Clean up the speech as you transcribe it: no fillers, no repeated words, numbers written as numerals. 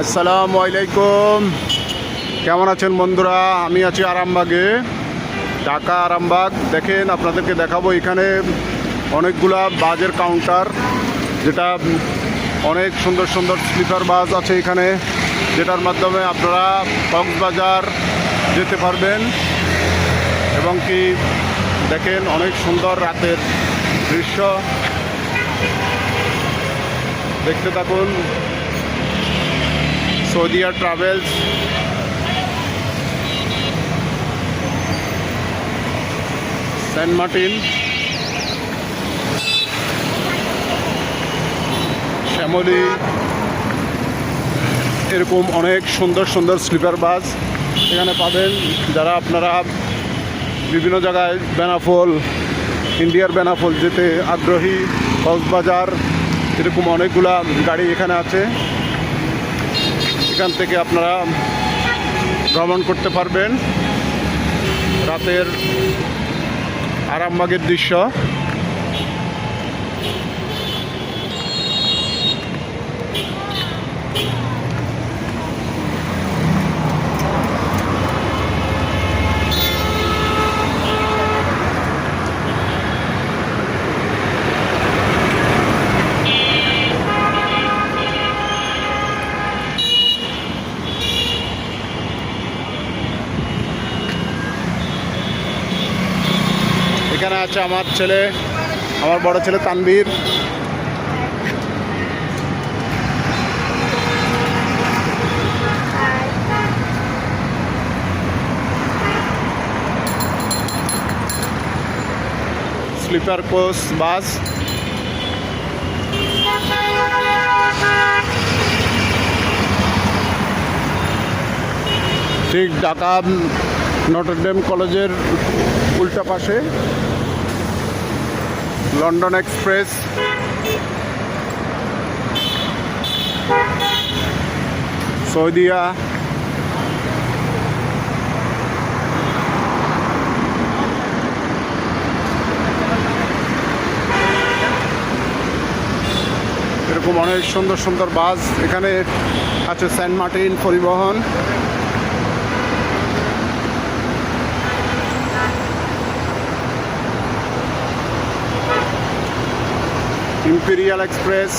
আসসালামু আলাইকুম। কেমন আছেন বন্ধুরা? আমি আছি আরামবাগে, ঢাকা আরামবাগ। দেখেন, আপনাদেরকে দেখাবো এখানে অনেকগুলা বাসের কাউন্টার, যেটা অনেক সুন্দর সুন্দর স্লিপার বাস আছে এখানে, যেটার মাধ্যমে আপনারা কক্সবাজার যেতে পারবেন। এবং কি দেখেন, অনেক সুন্দর রাতের দৃশ্য, দেখতে থাকুন। Soudia Travels, Saint Martin, Shyamoli, এরকম অনেক সুন্দর সুন্দর স্লিপার বাস এখানে পাবেন। যারা আপনারা বিভিন্ন জায়গায় বেনাপোল, ইন্ডিয়ার বেনাপোল যেতে আগ্রহী, কক্সবাজার, এরকম অনেকগুলা গাড়ি এখানে আছে। এখান থেকে আপনারা ভ্রমণ করতে পারবেন। রাতের আরামবাগের দৃশ্য। এখানে আছে আমার ছেলে, আমার বড় ছেলে তানভীর। স্লিপার কোচ বাস, ঠিক ঢাকা নটরডেম কলেজের উল্টা পাশে। লন্ডন এক্সপ্রেস, সৌদিয়া, এরকম অনেক সুন্দর সুন্দর বাস এখানে আছে। সেন্ট মার্টিন পরিবহন, ইম্পেরিয়াল এক্সপ্রেস,